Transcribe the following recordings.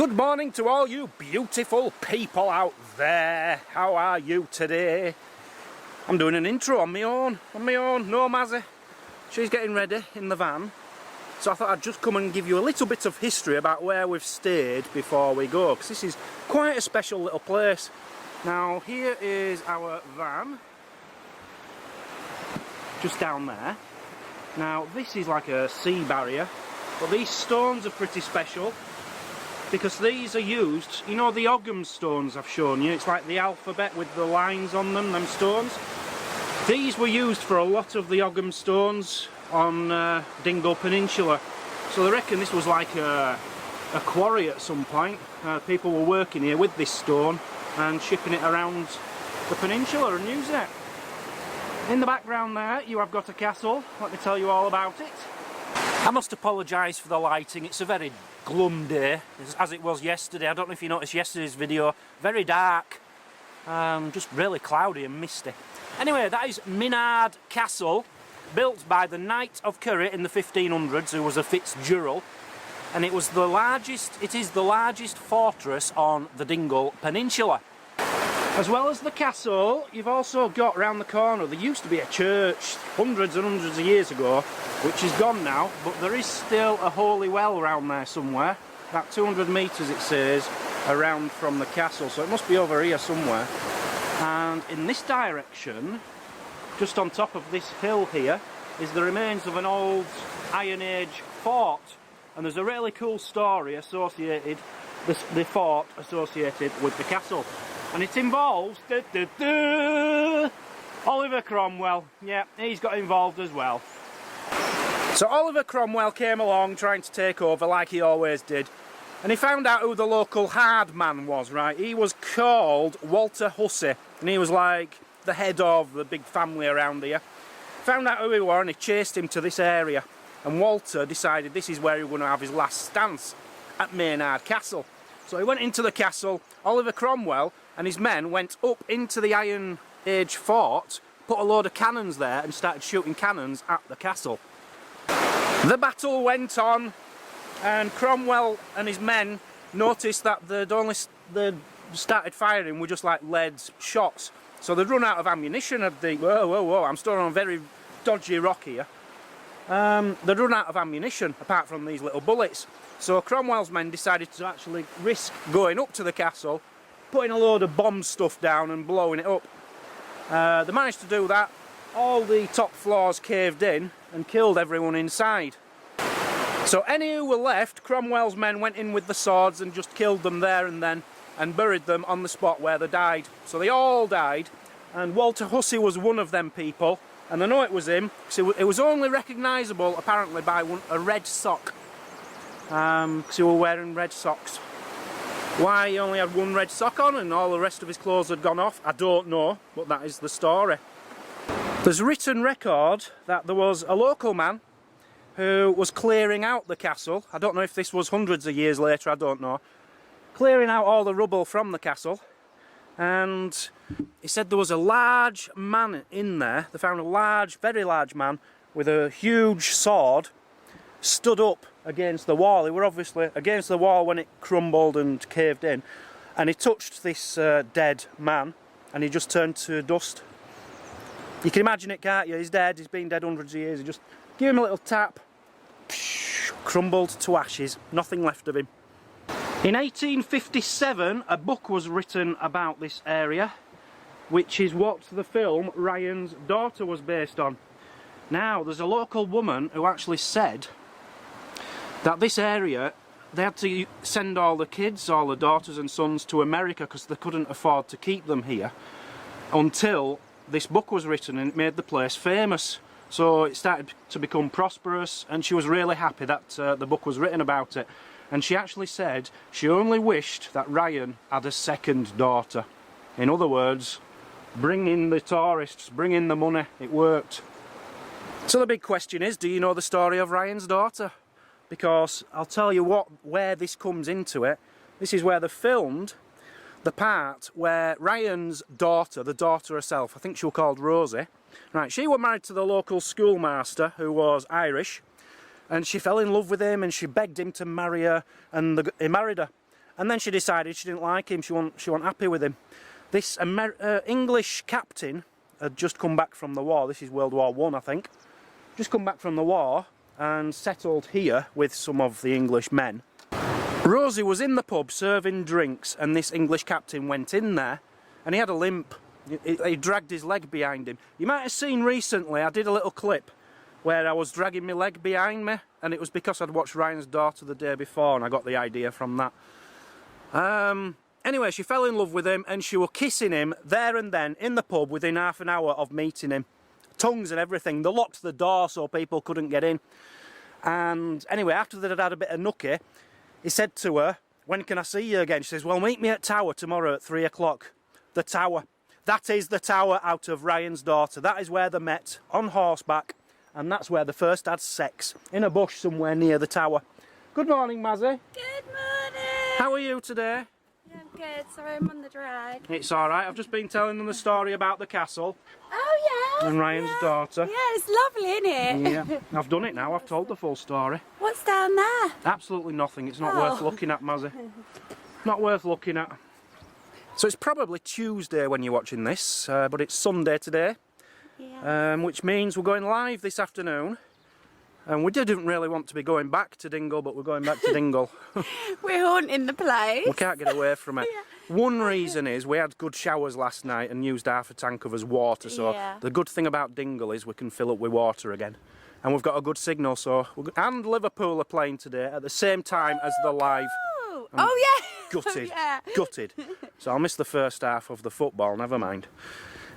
Good morning to all you beautiful people out there. How are you today? I'm doing an intro on my own, no Mazzy. She's getting ready in the van. So I thought I'd just come and give you a little bit of history about where we've stayed before we go, because this is quite a special little place. Now here is our van, just down there. Now this is like a sea barrier, but these stones are pretty special because these are used, you know the Ogham stones I've shown you, it's like the alphabet with the lines on them stones. These were used for a lot of the Ogham stones on Dingle Peninsula. So they reckon this was like a quarry at some point. People were working here with this stone and shipping it around the peninsula and using it. In the background there you have got a castle. Let me tell you all about it. I must apologise for the lighting, it's a very glum day, as it was yesterday. I don't know if you noticed yesterday's video, very dark, just really cloudy and misty. Anyway, that is Minard Castle, built by the Knight of Kerry in the 1500s, who was a Fitzgerald, and it is the largest fortress on the Dingle Peninsula. As well as the castle, you've also got round the corner, there used to be a church hundreds and hundreds of years ago, which is gone now, but there is still a holy well around there somewhere, about 200 metres it says, around from the castle, so it must be over here somewhere. And in this direction, just on top of this hill here, is the remains of an old Iron Age fort, and there's a really cool story associated, the fort associated with the castle. And it involves Oliver Cromwell. Yeah, he's got involved as well. So Oliver Cromwell came along trying to take over like he always did. And he found out who the local hard man was, right? He was called Walter Hussey. And he was like the head of the big family around here. Found out who he was and he chased him to this area. And Walter decided this is where he was going to have his last stance, at Minard Castle. So he went into the castle. Oliver Cromwell and his men went up into the Iron Age fort, put a load of cannons there and started shooting cannons at the castle. The battle went on and Cromwell and his men noticed that they'd started firing with just like lead shots. So they'd run out of ammunition. Whoa, I'm stood on a very dodgy rock here. They'd run out of ammunition apart from these little bullets. So Cromwell's men decided to actually risk going up to the castle, putting a load of bomb stuff down and blowing it up. They managed to do that. All the top floors caved in and killed everyone inside. So any who were left, Cromwell's men went in with the swords and just killed them there and then and buried them on the spot where they died. So they all died, and Walter Hussey was one of them people, and I know it was him because it was only recognisable apparently by a red sock, because he was wearing red socks. Why he only had one red sock on and all the rest of his clothes had gone off, I don't know, but that is the story. There's written record that there was a local man who was clearing out the castle. I don't know if this was hundreds of years later, I don't know. Clearing out all the rubble from the castle, and he said there was a large man in there. They found a very large man with a huge sword stood up against the wall. He were obviously against the wall when it crumbled and caved in, and he touched this dead man and he just turned to dust. You can imagine it, can't you? He's dead, he's been dead hundreds of years. You just give him a little tap, crumbled to ashes, nothing left of him. In 1857 a book was written about this area, which is what the film Ryan's Daughter was based on. Now there's a local woman who actually said that this area, they had to send all the kids, all the daughters and sons to America because they couldn't afford to keep them here until this book was written, and it made the place famous. So it started to become prosperous, and she was really happy that the book was written about it. And she actually said she only wished that Ryan had a second daughter. In other words, bring in the tourists, bring in the money. It worked. So the big question is, do you know the story of Ryan's Daughter? Because I'll tell you where this comes into it. This is where they filmed the part where Ryan's daughter, the daughter herself, I think she was called Rosie, right, she was married to the local schoolmaster who was Irish, and she fell in love with him and she begged him to marry her, and he married her. and then she decided she didn't like him, she wasn't happy with him. This English captain had just come back from the war. This is World War I, I think. Just come back from the war and settled here with some of the English men. Rosie was in the pub serving drinks, and this English captain went in there and he had a limp. He dragged his leg behind him. You might have seen recently, I did a little clip where I was dragging my leg behind me, and it was because I'd watched Ryan's Daughter the day before and I got the idea from that. Anyway, she fell in love with him and she was kissing him there and then in the pub within half an hour of meeting him. Tongues and everything. They locked the door so people couldn't get in. And anyway, after they'd had a bit of nookie, he said to her, "When can I see you again?" She says, "Well, meet me at Tower tomorrow at 3 o'clock. The Tower. That is the Tower out of Ryan's Daughter. That is where they met, on horseback, and that's where they first had sex, in a bush somewhere near the Tower." Good morning, Mazzy. Good morning. How are you today? Yeah, I'm good. Sorry, I'm on the drag. It's alright. I've just been telling them the story about the castle. Oh, yeah. And Ryan's Daughter. Yeah, it's lovely, isn't it? Yeah, I've done it now. I've told the full story. What's down there? Absolutely nothing. It's not worth looking at, Mazzy. Not worth looking at. So it's probably Tuesday when you're watching this, but it's Sunday today. Yeah. Which means we're going live this afternoon. And we didn't really want to be going back to Dingle, but we're going back to Dingle. We're haunting the place. We can't get away from it. Yeah. One reason is we had good showers last night and used half a tank of as water, so the good thing about Dingle is we can fill up with water again. And we've got a good signal, so... And Liverpool are playing today at the same time as the live. Oh, yeah. Gutted. Yeah. Gutted. So I'll miss the first half of the football, never mind.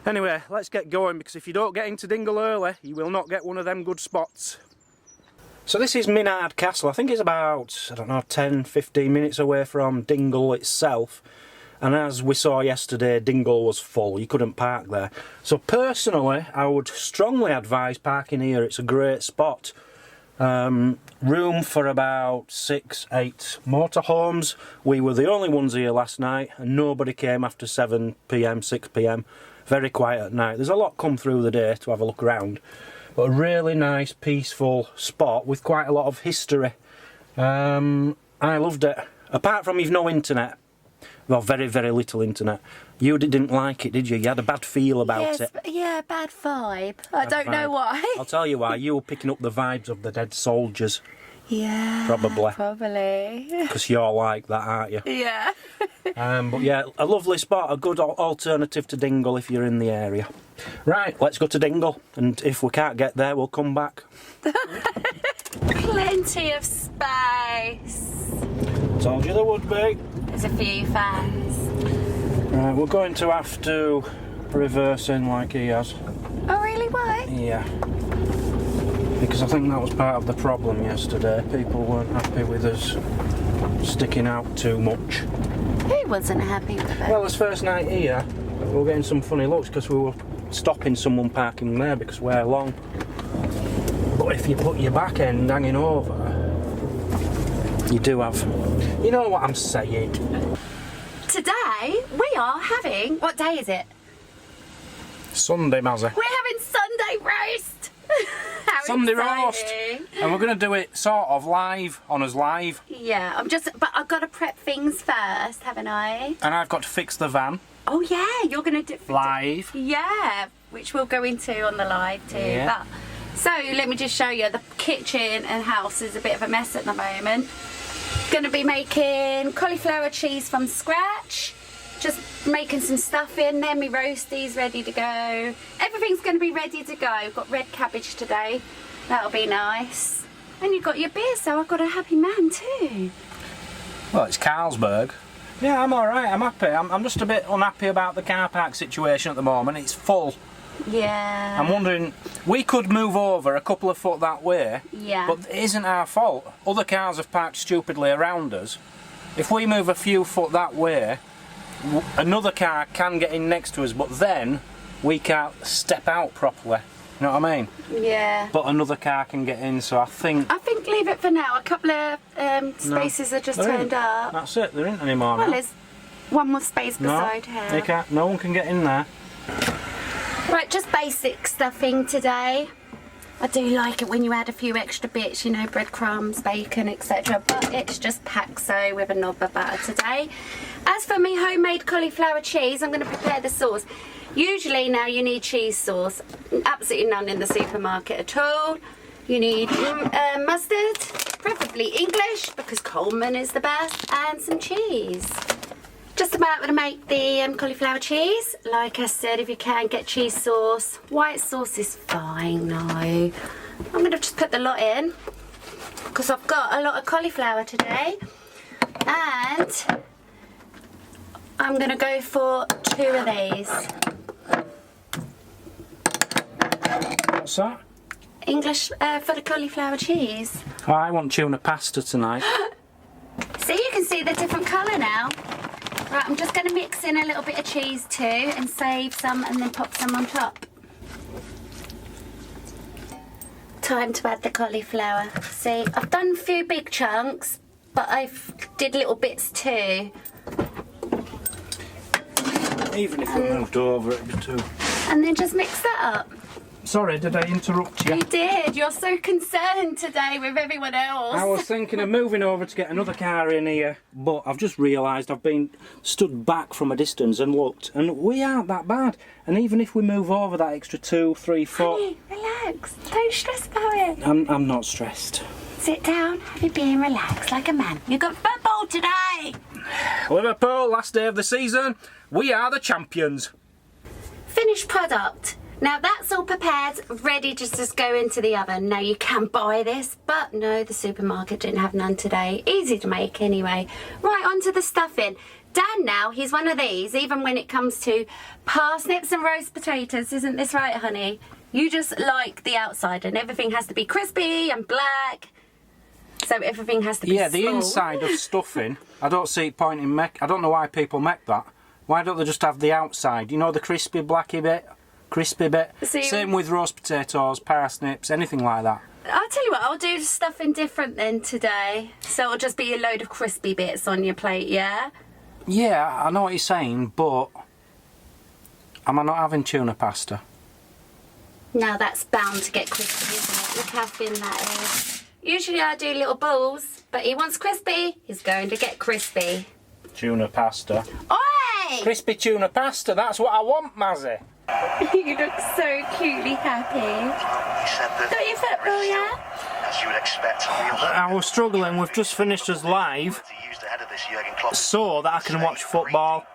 Anyway, let's get going, because if you don't get into Dingle early, you will not get one of them good spots. So this is Minard Castle. I think it's about, I don't know, 10-15 minutes away from Dingle itself. And as we saw yesterday, Dingle was full. You couldn't park there. So personally, I would strongly advise parking here. It's a great spot. Room for about 6-8 motorhomes. We were the only ones here last night, and nobody came after 7 PM, 6 PM. Very quiet at night. There's a lot come through the day to have a look around. But a really nice, peaceful spot with quite a lot of history. I loved it. Apart from you've no internet. Well, very, very little internet. You didn't like it, did you? You had a bad feel about it. Yeah, bad vibe. I don't know why. I'll tell you why. You were picking up the vibes of the dead soldiers. Yeah. Probably. Because you're like that, aren't you? Yeah. But yeah, a lovely spot, a good alternative to Dingle if you're in the area. Right, let's go to Dingle, and if we can't get there, we'll come back. Plenty of space. Told you there would be. There's a few fans. Right, we're going to have to reverse in like he has. Oh, really? Why? Yeah. Because I think that was part of the problem yesterday. People weren't happy with us sticking out too much. Who wasn't happy with it? Well, this first night here, we were getting some funny looks because we were stopping someone parking there because we're long. But if you put your back end hanging over, you do have... You know what I'm saying? Today, we are having... What day is it? Sunday, Mazzy. We're having Sunday roast! How Sunday exciting. roast! And we're going to do it sort of live, on us live. Yeah, but I've got to prep things first, haven't I? And I've got to fix the van. Oh yeah, you're going to do... Live. Yeah, which we'll go into on the live too. Yeah. So, let me just show you, the kitchen and house is a bit of a mess at the moment. Going to be making cauliflower cheese from scratch. Just making some stuff in there, my roasties ready to go. Everything's going to be ready to go. We've got red cabbage today. That'll be nice. And you've got your beer, so I've got a happy man too. Well, it's Carlsberg. Yeah, I'm alright, I'm happy. I'm just a bit unhappy about the car park situation at the moment. It's full. Yeah. I'm wondering, we could move over a couple of foot that way, yeah, but it isn't our fault. Other cars have parked stupidly around us. If we move a few foot that way, another car can get in next to us, but then we can't step out properly. You know what I mean? Yeah. But another car can get in, so I think leave it for now. A couple of spaces are just turned up. That's it, there isn't any more Well, now. there's one more space beside her. No one can get in there. Right, just basic stuffing today. I do like it when you add a few extra bits, you know, breadcrumbs, bacon, etc. But it's just paxo with a knob of butter today. As for me homemade cauliflower cheese, I'm going to prepare the sauce. Usually now you need cheese sauce. Absolutely none in the supermarket at all. You need mustard, preferably English because Coleman is the best, and some cheese. Just about going to make the cauliflower cheese. Like I said, if you can get cheese sauce, white sauce is fine now. I'm going to just put the lot in because I've got a lot of cauliflower today, and I'm going to go for 2 of these. What's that? English for the cauliflower cheese. Oh, I want tuna pasta tonight. See, you can see the different colour now. Right, I'm just going to mix in a little bit of cheese too and save some and then pop some on top. Time to add the cauliflower. See, I've done a few big chunks, but I've did little bits too. Even if we moved over, it'd be too. And then just mix that up. Sorry, did I interrupt you? You did. You're so concerned today with everyone else. I was thinking of moving over to get another car in here, but I've just realised I've been stood back from a distance and looked, and we aren't that bad. And even if we move over that extra 2, 3 foot... Honey, relax. Don't stress about it. I'm not stressed. Sit down, have your beer and relax like a man. You've got football today. Liverpool, last day of the season. We are the champions. Finished product. Now that's all prepared, ready just to go into the oven. Now you can buy this, but no, the supermarket didn't have none today. Easy to make anyway. Right, on to the stuffing. Dan now, he's one of these, even when it comes to parsnips and roast potatoes. Isn't this right, honey? You just like the outside and everything has to be crispy and black. So everything has to be the small. inside of stuffing, I don't see it point in I don't know why people make that. Why don't they just have the outside? You know, the crispy, blacky bit? Crispy bit. See, same with roast potatoes, parsnips, anything like that. I'll tell you what, I'll do stuffing different then today. So it'll just be a load of crispy bits on your plate, yeah? Yeah, I know what you're saying, but am I not having tuna pasta? Now that's bound to get crispy, isn't it? Look how thin that is. Usually I do little balls, but he wants crispy. He's going to get crispy. Tuna pasta. Oi! Crispy tuna pasta, that's what I want, Mazzy. You look so cutely happy. Got your football, yeah? As you would expect, I was struggling, we've just finished us live, so that I can watch football,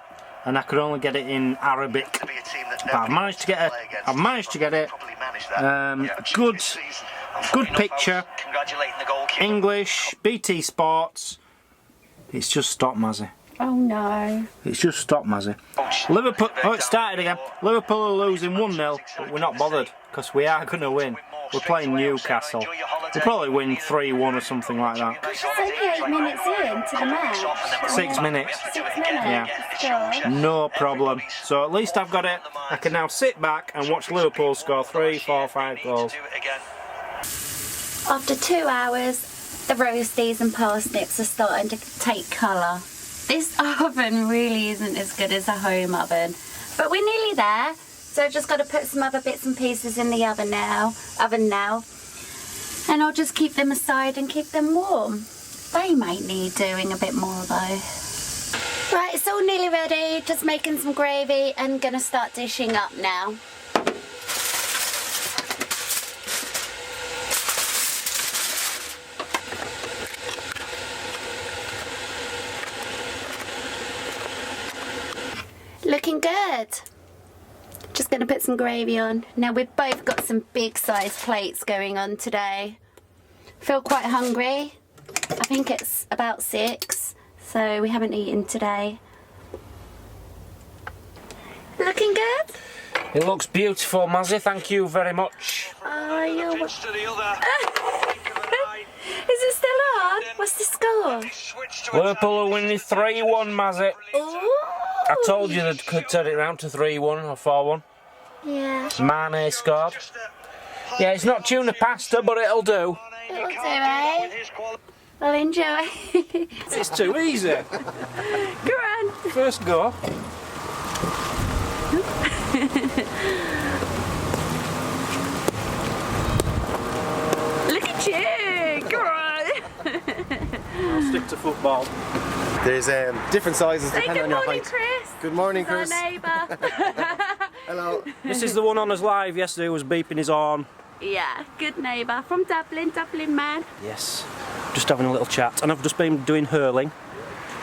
and I could only get it in Arabic. But I've managed to get it. Good picture. English, BT Sports. It's just stopped, Mazzy. Oh no. It's just stopped, Mazzy. Liverpool. Oh, it started again. Liverpool are losing 1-0, but we're not bothered because we are going to win. We're playing Newcastle. We'll probably win 3-1 or something like that. It's only 8 minutes into the match. 6 minutes. 6 minutes. Yeah. Still. No problem. So at least I've got it. I can now sit back and watch Liverpool score 3, 4, 5 goals. After 2 hours, the roasties and parsnips are starting to take colour. This oven really isn't as good as a home oven, but we're nearly there. So I've just got to put some other bits and pieces in the oven now, and I'll just keep them aside and keep them warm. They might need doing a bit more though. Right, it's all nearly ready, just making some gravy and gonna start dishing up now. Looking good. Just going to put some gravy on. Now we've both got some big size plates going on today. Feel quite hungry. I think it's about 6, so we haven't eaten today. Looking good? It looks beautiful, Mazzy. Thank you very much. Oh, you're... Is it still on? What's the score? Liverpool are winning 3-1, Mazzy. Ooh. I told you they could turn it round to 3-1 or 4-1. Yeah. Mane scored. Yeah, it's not tuna pasta, but it'll do. It'll do, eh? Well, enjoy. It's too easy. Go on. First go. allergic to football. There's different sizes Say depending good on your morning, height. Chris. Good morning, This is Chris. our neighbour. Hello. This is the one on us live yesterday who was beeping his horn. Yeah, good neighbour from Dublin, Dublin man. Yes, just having a little chat, and I've just been doing hurling.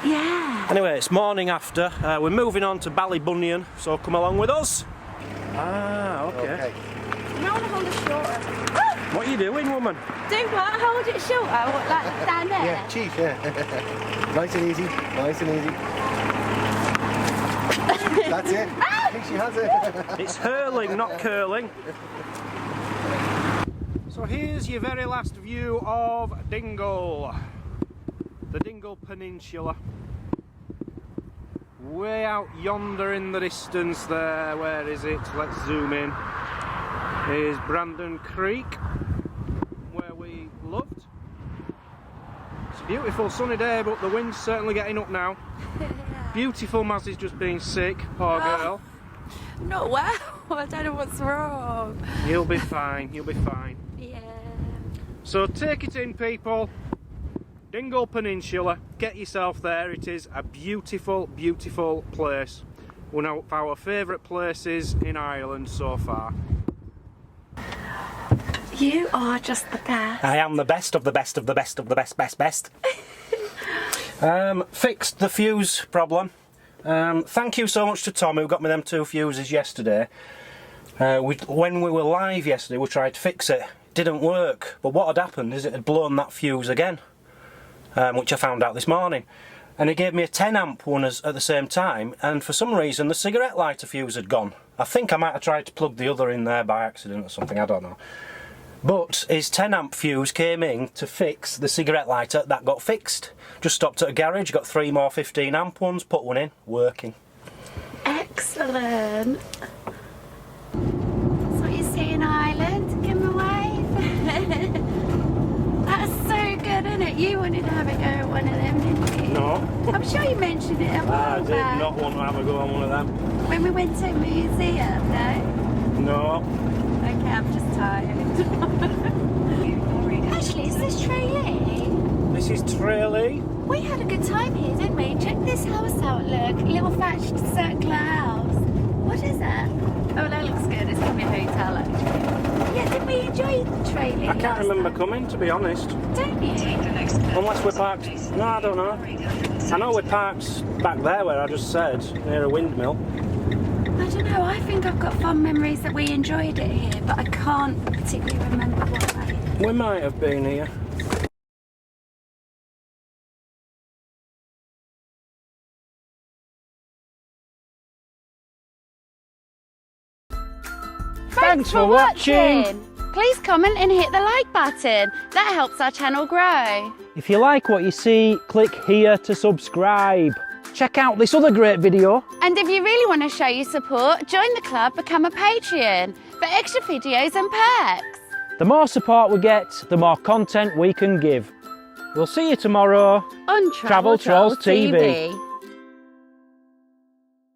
Yeah. Anyway, it's morning after. We're moving on to Ballybunion, so come along with us. Ah, okay. You want to hold it shorter. What are you doing, woman? Do what? Hold it shorter? What, like down there? Yeah, cheap, yeah. Nice and easy, nice and easy. That's it. I think she has it. It's hurling, not curling. So here's your very last view of Dingle. The Dingle Peninsula. Way out yonder in the distance there, where is it? Let's zoom in. Is Brandon Creek, where we loved. It's a beautiful sunny day, but the wind's certainly getting up now. Beautiful Mazzy's just been sick, poor girl. Not well. I don't know what's wrong. You'll be fine, you'll be fine. Yeah. So take it in, people. Dingle Peninsula, get yourself there. It is a beautiful, beautiful place. One of our favourite places in Ireland so far. You are just the best. I am the best of the best of the best of the best. Fixed the fuse problem. Thank you so much to Tom who got me them 2 fuses yesterday. When we were live yesterday, we tried to fix it. It didn't work, but what had happened is it had blown that fuse again, which I found out this morning. And he gave me a 10 amp one at the same time, and for some reason the cigarette lighter fuse had gone. I think I might have tried to plug the other in there by accident or something, I don't know. But his 10 amp fuse came in to fix the cigarette lighter that got fixed. Just stopped at a garage, got 3 more 15 amp ones, put one in, working. Excellent. That's what you see in Ireland. Give me a wave. That's so good, isn't it? You wanted to have a go at one of them, didn't you? No. I'm sure you mentioned it a while I did back. not want to have a go on one of them. When we went to a museum, no? No. Okay, I'm just tired. Actually, is this Tralee? This is Tralee. We had a good time here, didn't we? Check this house out, look. Little thatched circular house. What is that? Oh, that looks good. It's going to be a hotel, actually. Yeah, did we enjoy Tralee? I can't remember coming, to be honest. Don't you? Unless we're parked... No, I don't know. I know we're parked back there where I just said, near a windmill. I don't know. I think I've got fond memories that we enjoyed it here, but I can't particularly remember why. We might have been here. Thanks for watching. Please comment and hit the like button. That helps our channel grow. If you like what you see, click here to subscribe. Check out this other great video. And if you really want to show your support, join the club, become a Patreon for extra videos and perks. The more support we get, the more content we can give. We'll see you tomorrow On Travel Trolls TV.